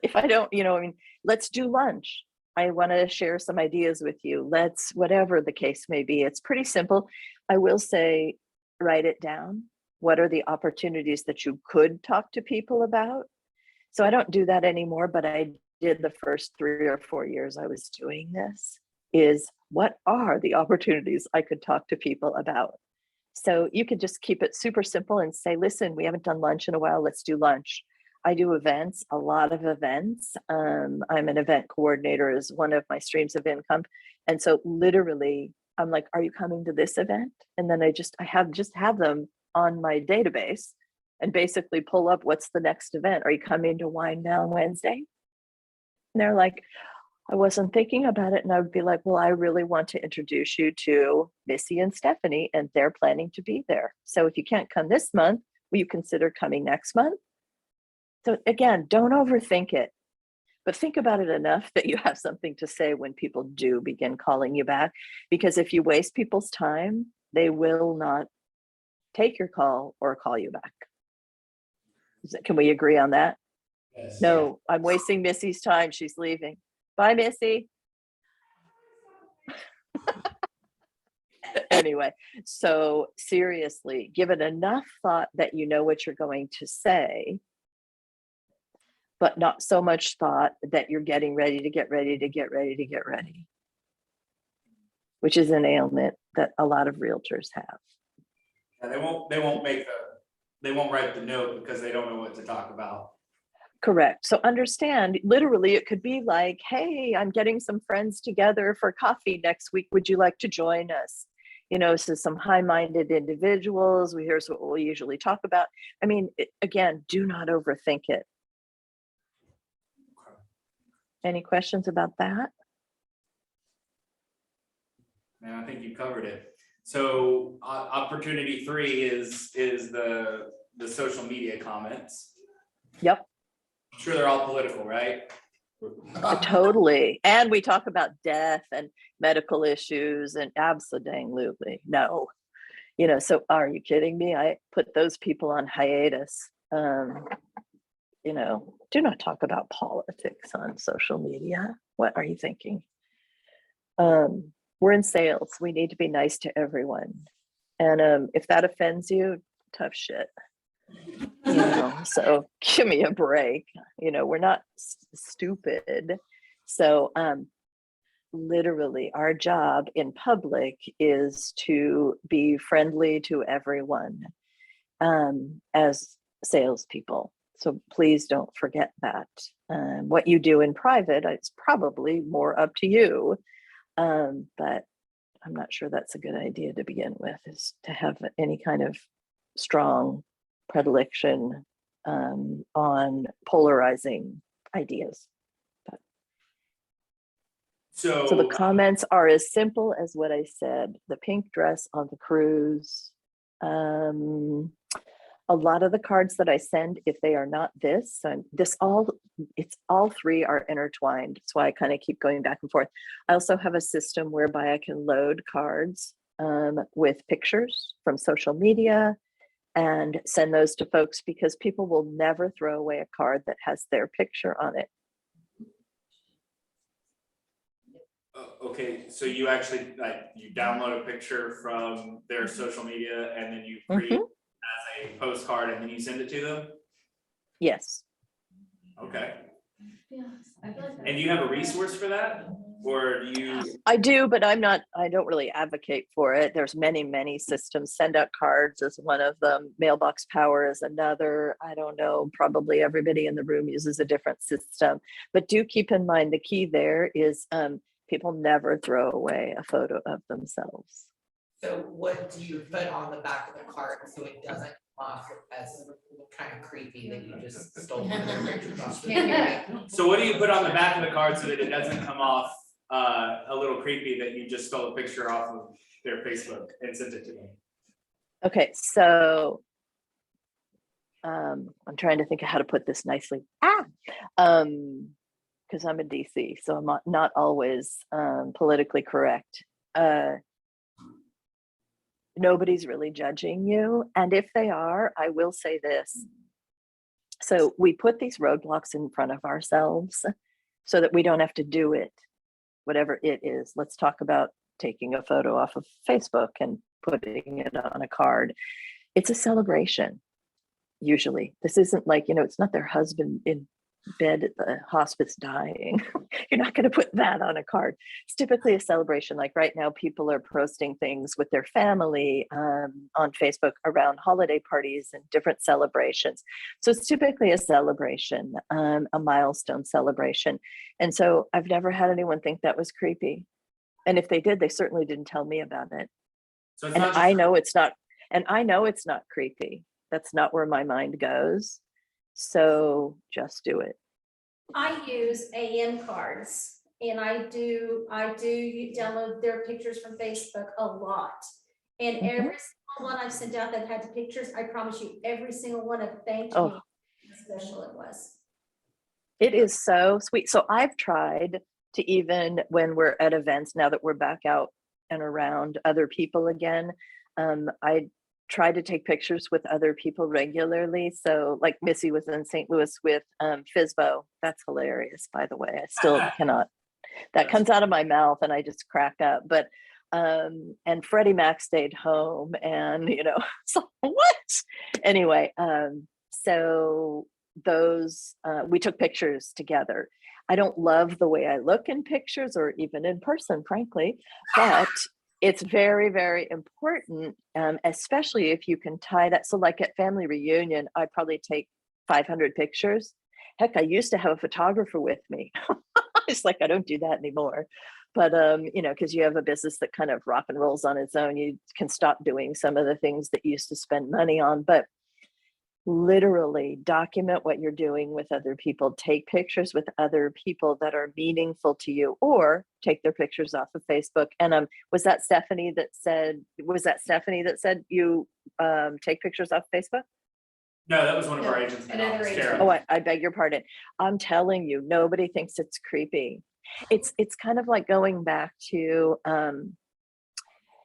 If I don't, I mean, let's do lunch. I want to share some ideas with you. Let's, whatever the case may be. It's pretty simple. I will say, write it down. What are the opportunities that you could talk to people about? So I don't do that anymore, but I did the first 3 or 4 years I was doing this, is what are the opportunities I could talk to people about? So you could just keep it super simple and say, listen, we haven't done lunch in a while. Let's do lunch. I do events, a lot of events. I'm an event coordinator as one of my streams of income. And so literally, I'm like, are you coming to this event? And then I have them on my database and basically pull up what's the next event. Are you coming to Wine Down Wednesday? And they're like, I wasn't thinking about it. And I would be like, well, I really want to introduce you to Missy and Stephanie, and they're planning to be there. So if you can't come this month, will you consider coming next month? So again, don't overthink it, but think about it enough that you have something to say when people do begin calling you back. Because if you waste people's time, they will not take your call or call you back. Can we agree on that? Yes. No, I'm wasting Missy's time. She's leaving. Bye, Missy. Anyway, so seriously, give it enough thought that you know what you're going to say, but not so much thought that you're getting ready to get ready to get ready to get ready, which is an ailment that a lot of realtors have. Yeah, they won't write the note because they don't know what to talk about. Correct. So understand, literally, it could be like, hey, I'm getting some friends together for coffee next week. Would you like to join us? So some high-minded individuals. Here's what we'll usually talk about. I mean, again, do not overthink it. Any questions about that? Man, I think you covered it. So opportunity 3 is the social media comments. Yep. I'm sure they're all political, right? Totally. And we talk about death and medical issues and absolutely no. You know, so are you kidding me? I put those people on hiatus. You know, do not talk about politics on social media. What are you thinking? We're in sales. We need to be nice to everyone. And if that offends you, tough shit. You know, so give me a break. You know, we're not stupid. So literally our job in public is to be friendly to everyone as salespeople. So please don't forget that. What you do in private, it's probably more up to you. But I'm not sure that's a good idea to begin with, is to have any kind of strong predilection on polarizing ideas. So the comments are as simple as what I said. The pink dress on the cruise. A lot of the cards that I send, if they are not this, it's all three are intertwined. That's why I kind of keep going back and forth. I also have a system whereby I can load cards with pictures from social media and send those to folks, because people will never throw away a card that has their picture on it. Okay, so you actually you download a picture from their social media and then you create as a postcard and then you send it to them? Yes. Okay. And do you have a resource for that? Or do you? I do, but I don't really advocate for it. There's many systems. Send out cards is one of them. Mailbox Power is another. I don't know, probably everybody in the room uses a different system. But do keep in mind, the key there is people never throw away a photo of themselves. So what do you put on the back of the card so it doesn't come off as kind of creepy that you just stole one of their pictures off? So what do you put on the back of the card so that it doesn't come off a little creepy that you just stole a picture off of their Facebook and sent it to them? Okay, so I'm trying to think of how to put this nicely. Because I'm in DC, so I'm not always politically correct. Nobody's really judging you. And if they are, I will say this. So we put these roadblocks in front of ourselves so that we don't have to do it, whatever it is. Let's talk about taking a photo off of Facebook and putting it on a card. It's a celebration, usually. This isn't like, it's not their husband in bed at the hospice dying. You're not going to put that on a card. It's typically a celebration. Like right now, people are posting things with their family on Facebook around holiday parties and different celebrations. So it's typically a celebration, a milestone celebration. And so I've never had anyone think that was creepy. And if they did, they certainly didn't tell me about it. So it's And not I know it's not creepy. That's not where my mind goes. So just do it. I use AM cards, and I do download their pictures from Facebook a lot. And every single one I've sent out that had pictures, I promise you, every single one have thanked me. How special it was. It is so sweet. So I've tried to, even when we're at events, now that we're back out and around other people again, I try to take pictures with other people regularly. So like Missy was in St. Louis with FISBO. That's hilarious, by the way. I still cannot, that comes out of my mouth and I just crack up. But and Freddie Mac stayed home and, so what? Anyway, so those, we took pictures together. I don't love the way I look in pictures or even in person, frankly, but it's very, very important, especially if you can tie that. So like at family reunion, I probably take 500 pictures. Heck, I used to have a photographer with me. It's like, I don't do that anymore. But, because you have a business that kind of rock and rolls on its own, you can stop doing some of the things that you used to spend money on. But literally document what you're doing with other people. Take pictures with other people that are meaningful to you, or take their pictures off of Facebook. And was that Stephanie that said you take pictures off Facebook? No, that was one of our agents. Another agent. Oh, I beg your pardon. I'm telling you, nobody thinks it's creepy. It's kind of like going back to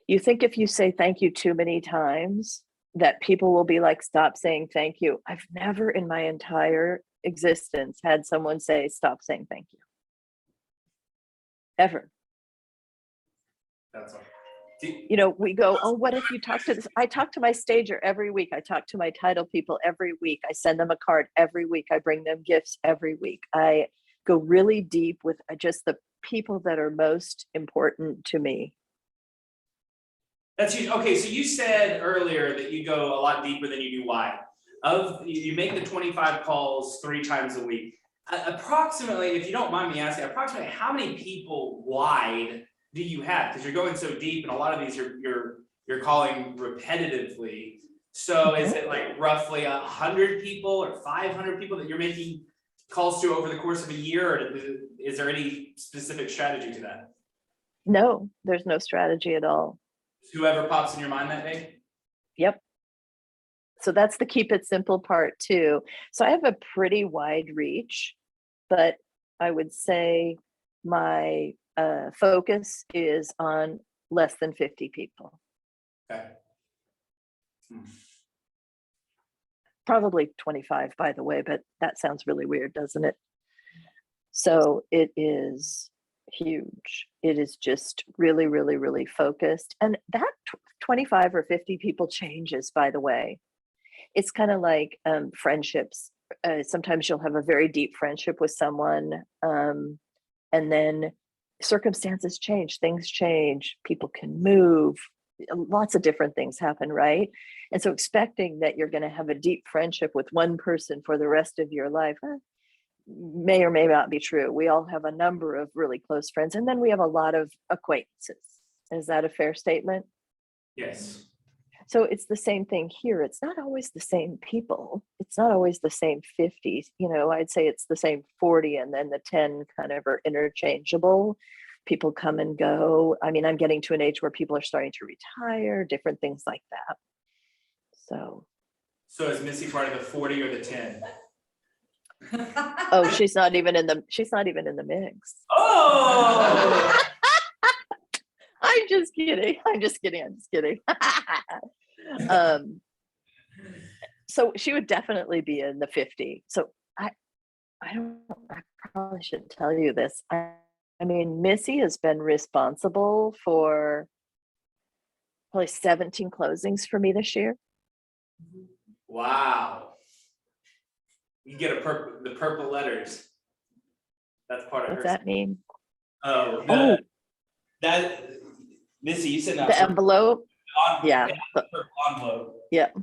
You think if you say thank you too many times, that people will be like, stop saying thank you. I've never in my entire existence had someone say, stop saying thank you. Ever. That's all. You know, we go, oh, what if you talk to this? I talk to my stager every week. I talk to my title people every week. I send them a card every week. I bring them gifts every week. I go really deep with just the people that are most important to me. That's okay. So you said earlier that you go a lot deeper than you do wide. You make the 25 calls 3 times a week. Approximately, if you don't mind me asking, approximately how many people wide do you have? Because you're going so deep, and a lot of these you're calling repetitively. So is it like roughly 100 people or 500 people that you're making calls to over the course of a year, or is there any specific strategy to that? No, there's no strategy at all. Whoever pops in your mind that day? Yep. So that's the keep it simple part too. So I have a pretty wide reach, but I would say my focus is on less than 50 people. Okay. Probably 25, by the way, but that sounds really weird, doesn't it? So it is huge. It is just really, really, really focused. And that 25 or 50 people changes, by the way. It's kind of like friendships. Sometimes you'll have a very deep friendship with someone, and then circumstances change, things change, people can move, lots of different things happen, right? And so expecting that you're going to have a deep friendship with one person for the rest of your life may or may not be true. We all have a number of really close friends, and then we have a lot of acquaintances. Is that a fair statement? Yes. So it's the same thing here. It's not always the same people. It's not always the same 50. You know, I'd say it's the same 40, and then the 10 kind of are interchangeable. People come and go. I mean, I'm getting to an age where people are starting to retire, different things like that. So is Missy part of the 40 or the 10? oh, she's not even in the mix. Oh! I'm just kidding. So she would definitely be in the 50. So I probably shouldn't tell you this. I mean, Missy has been responsible for probably 17 closings for me this year. Wow. You get the purple letters. That's part of What's her. that mean? Oh, that Missy, you said that the envelope. Yeah. purple envelope. Yep.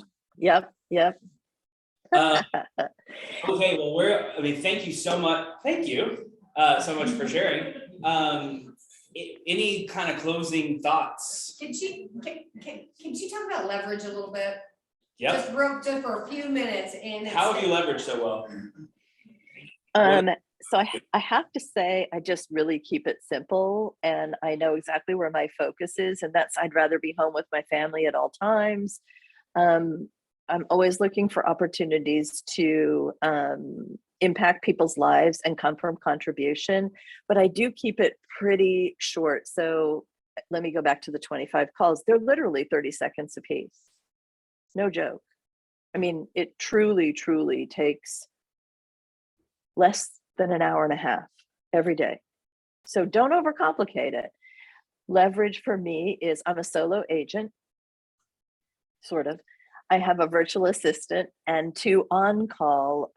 Okay, well, thank you so much. Thank you so much for sharing. Any kind of closing thoughts? Can she talk about leverage a little bit? Yep. Just for a few minutes and. How have you leveraged so well? So I have to say, I just really keep it simple, and I know exactly where my focus is, and that's I'd rather be home with my family at all times. I'm always looking for opportunities to impact people's lives and come from contribution, but I do keep it pretty short. So let me go back to the 25 calls. They're literally 30 seconds apiece. No joke. I mean, it truly, truly takes less than an hour and a half every day. So don't overcomplicate it. Leverage for me is I'm a solo agent, sort of. I have a virtual assistant and 2 on-call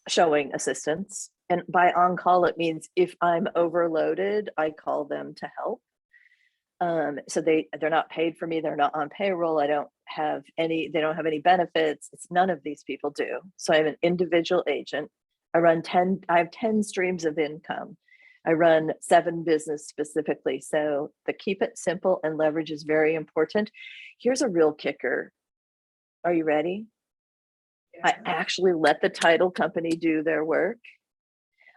showing assistants. And by on-call, it means if I'm overloaded, I call them to help. So they're not paid for me. They're not on payroll. They don't have any benefits. It's none of these people do. So I'm an individual agent. I have 10 streams of income. I run 7 business specifically. So the keep it simple and leverage is very important. Here's a real kicker. Are you ready? I actually let the title company do their work.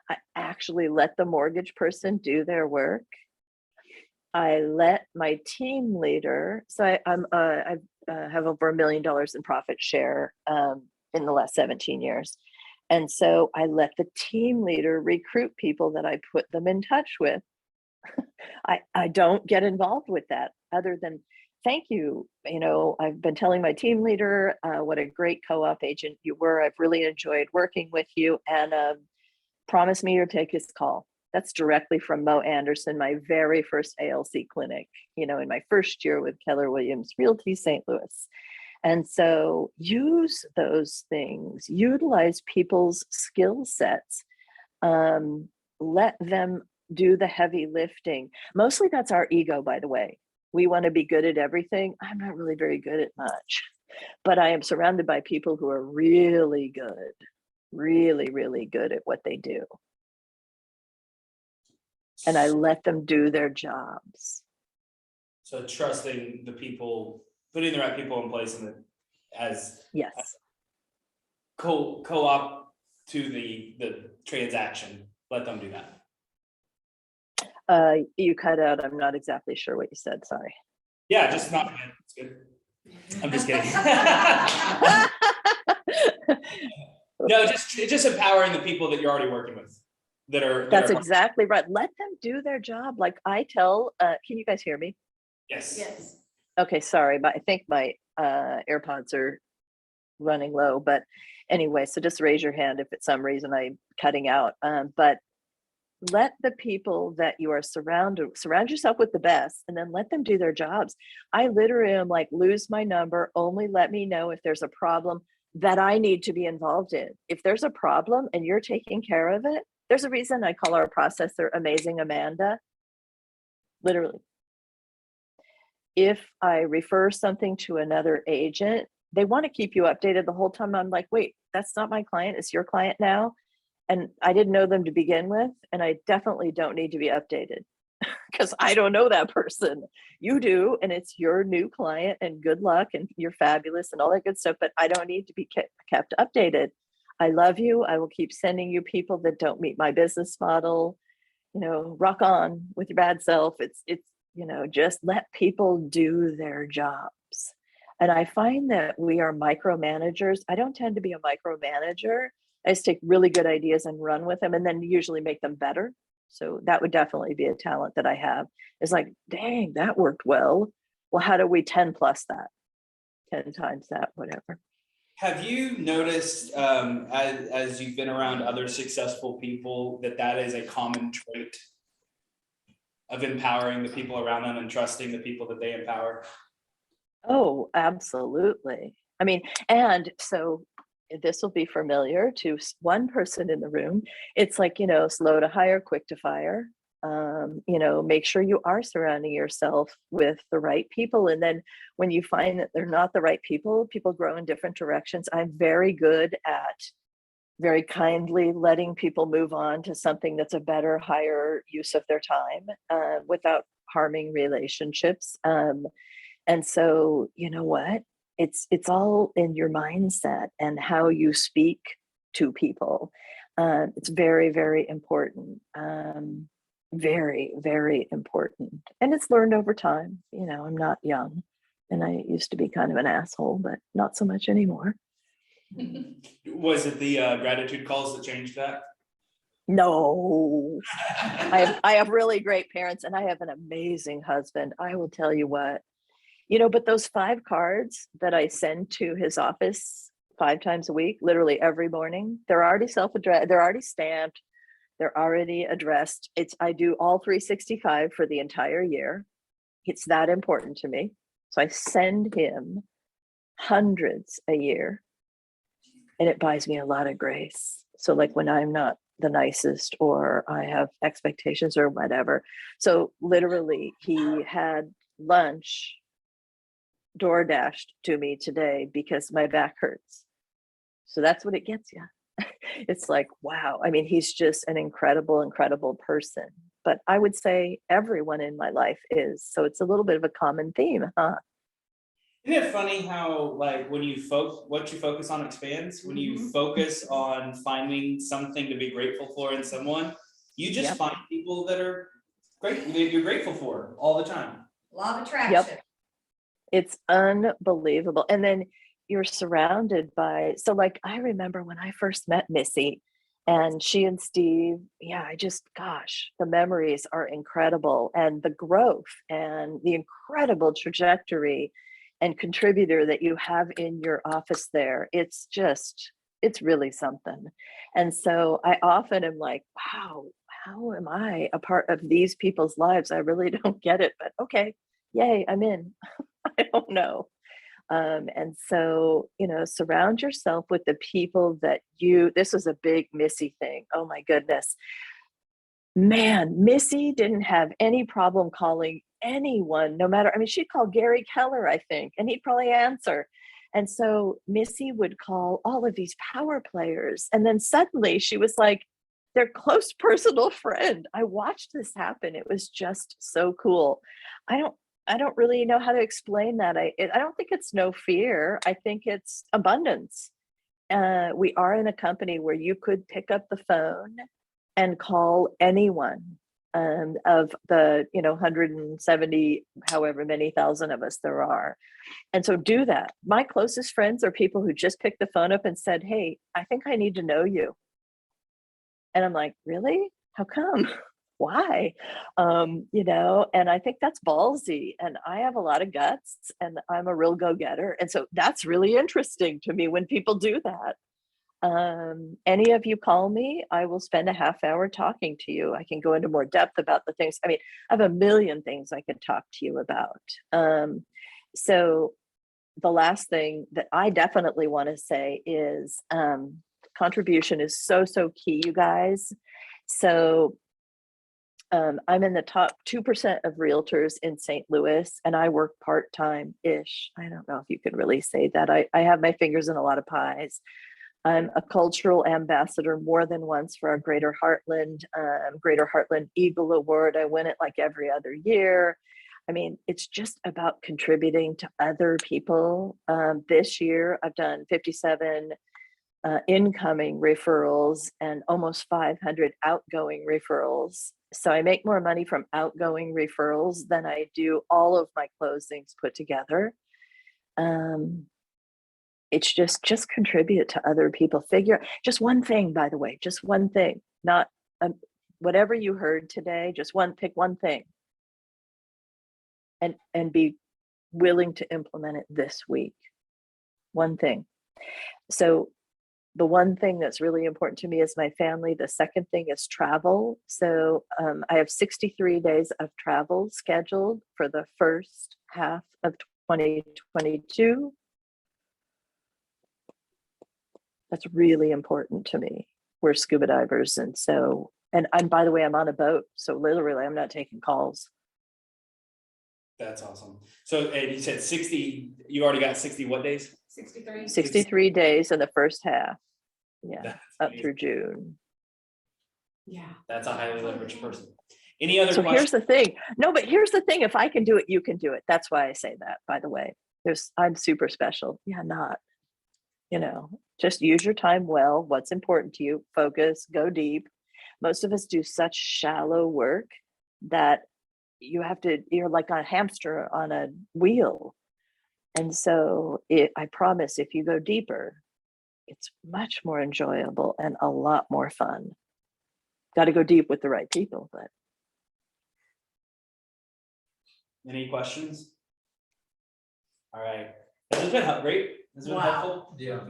I actually let the mortgage person do their work. I let my team leader, so I have over $1 million in profit share in the last 17 years. And so I let the team leader recruit people that I put them in touch with. I don't get involved with that other than thank you. You know, I've been telling my team leader what a great co-op agent you were. I've really enjoyed working with you, and promise me you'll take his call. That's directly from Mo Anderson, my very first ALC clinic, you know, in my first year with Keller Williams Realty St. Louis. And so use those things, utilize people's skill sets, let them do the heavy lifting. Mostly that's our ego, by the way. We want to be good at everything. I'm not really very good at much, but I am surrounded by people who are really good, really, really good at what they do. And I let them do their jobs. So trusting the people, putting the right people in place and as Yes. co-op to the transaction, let them do that. You cut out. I'm not exactly sure what you said. Sorry. Yeah, just not, it's good. I'm just kidding. No, just empowering the people that you're already working with that are. That's exactly right. Let them do their job. Like I tell, can you guys hear me? Yes. Yes. Okay, sorry, but I think my AirPods are running low. But anyway, so just raise your hand if for some reason I'm cutting out. But let the people that you are surround yourself with the best, and then let them do their jobs. I literally am like, lose my number, only let me know if there's a problem that I need to be involved in. If there's a problem and you're taking care of it, there's a reason I call our processor Amazing Amanda. Literally. If I refer something to another agent, they want to keep you updated the whole time. I'm like, wait, that's not my client, it's your client now. And I didn't know them to begin with, and I definitely don't need to be updated because I don't know that person. You do, and it's your new client, and good luck, and you're fabulous and all that good stuff, but I don't need to be kept updated. I love you. I will keep sending you people that don't meet my business model. You know, rock on with your bad self. It's you know, just let people do their jobs. And I find that we are micromanagers. I don't tend to be a micromanager. I just take really good ideas and run with them and then usually make them better. So that would definitely be a talent that I have. It's like, dang, that worked well. Well, how do we 10 plus that? 10 times that, whatever. Have you noticed, as you've been around other successful people, that is a common trait of empowering the people around them and trusting the people that they empower? Oh, absolutely. I mean, and so this will be familiar to one person in the room. It's like, you know, slow to hire, quick to fire. You know, make sure you are surrounding yourself with the right people. And then when you find that they're not the right people, people grow in different directions. I'm very good at very kindly letting people move on to something that's a better, higher use of their time without harming relationships. And so, you know what? It's all in your mindset and how you speak to people. It's very, very important. Very, very important. And it's learned over time. You know, I'm not young and I used to be kind of an asshole, but not so much anymore. Was it the gratitude calls that changed that? No, I have really great parents and I have an amazing husband. I will tell you what, you know, but those 5 cards that I send to his office 5 times a week, literally every morning, they're already self-addressed, they're already stamped, they're already addressed. I do all 365 for the entire year. It's that important to me. So I send him hundreds a year and it buys me a lot of grace. So like when I'm not the nicest or I have expectations or whatever. So literally he had lunch door dashed to me today because my back hurts. So that's what it gets you. It's like, wow. I mean, he's just an incredible, incredible person. But I would say everyone in my life is. So it's a little bit of a common theme, huh? Isn't it funny how, like, when what you focus on expands? When you focus on finding something to be grateful for in someone, you just find people that are great, that you're grateful for all the time. Law of attraction. Yep. It's unbelievable. And then you're surrounded by, so like I remember when I first met Missy, And she and Steve, yeah, gosh, the memories are incredible, and the growth and the incredible trajectory and contributor that you have in your office there. It's really something. And so I often am like, wow, how am I a part of these people's lives? I really don't get it, but okay, yay, I'm in. I don't know. And so, surround yourself with the people that this was a big Missy thing. Oh my goodness. Man, Missy didn't have any problem calling anyone, no matter, I mean, she'd call Gary Keller, I think, and he'd probably answer. And so Missy would call all of these power players. And then suddenly she was like their close personal friend. I watched this happen. It was just so cool. I don't really know how to explain that. I don't think it's no fear. I think it's abundance. We are in a company where you could pick up the phone and call anyone of the 170 however many thousand of us there are. And so do that. My closest friends are people who just picked the phone up and said, hey, I think I need to know you. And I'm like, really? How come? Why? And I think that's ballsy, and I have a lot of guts, and I'm a real go-getter. And so that's really interesting to me when people do that. Any of you call me, I will spend a half hour talking to you. I can go into more depth about the things. I mean, I have a million things I could talk to you about. So the last thing that I definitely want to say is contribution is so key, you guys. So I'm in the top 2% of realtors in St. Louis, and I work part-time-ish. I don't know if you could really say that. I have my fingers in a lot of pies. I'm a cultural ambassador more than once for our Greater Heartland Eagle Award. I win it like every other year. I mean, it's just about contributing to other people. This year, I've done 57 incoming referrals and almost 500 outgoing referrals. So I make more money from outgoing referrals than I do all of my closings put together. It's just contribute to other people. Figure just one thing, by the way, just one thing, not whatever you heard today, pick one thing and be willing to implement it this week. One thing. So the one thing that's really important to me is my family. The second thing is travel. So I have 63 days of travel scheduled for the first half of 2022. That's really important to me. We're scuba divers. And so, and by the way, I'm on a boat. So literally I'm not taking calls. That's awesome. So, and you said 60, you already got 60 what days? 63 days in the first half. Yeah, That's up amazing. through June. Yeah. That's a highly leveraged person. Any other So questions? here's the thing. No, but here's the thing. If I can do it, you can do it. That's why I say that, by the way. I'm super special. Yeah, not. Just use your time well. What's important to you? Focus, go deep. Most of us do such shallow work that you're like a hamster on a wheel. And so I promise if you go deeper, it's much more enjoyable and a lot more fun. Got to go deep with the right people, but. Any questions? All right. This has been great. This has been helpful. Yeah.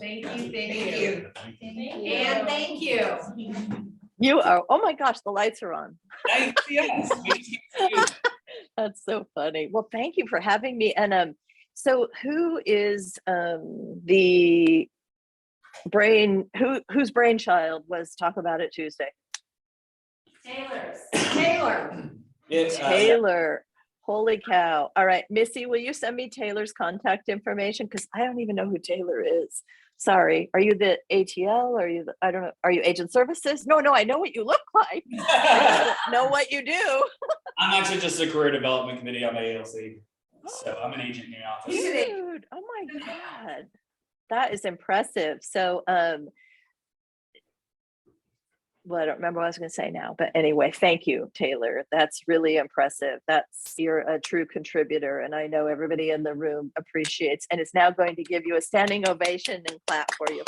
Thank you. And thank you. You are, oh my gosh, the lights are on. Yes. We just can't see you. That's so funny. Well, thank you for having me. And so who is the whose brainchild was Talk About It Tuesday? Taylor. It's, Taylor. Holy cow. All right, Missy, will you send me Taylor's contact information? Because I don't even know who Taylor is. Sorry. Are you the ATL? I don't know. Are you agent services? No, I know what you look like. I don't know what you do. I'm actually just a career development committee on my ALC. So I'm an agent in the office. Dude, oh my God. That is impressive. So, well, I don't remember what I was going to say now, but anyway, thank you, Taylor. That's really impressive. You're a true contributor, and I know everybody in the room appreciates and is now going to give you a standing ovation and clap for you.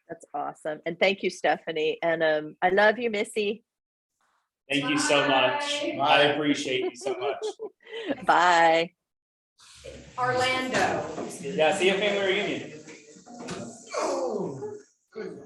That's awesome. And thank you, Stephanie. And I love you, Missy. Thank you so much. Bye. I appreciate you so much. Bye. Orlando. Yeah, see you at family reunion. Oh, goodness.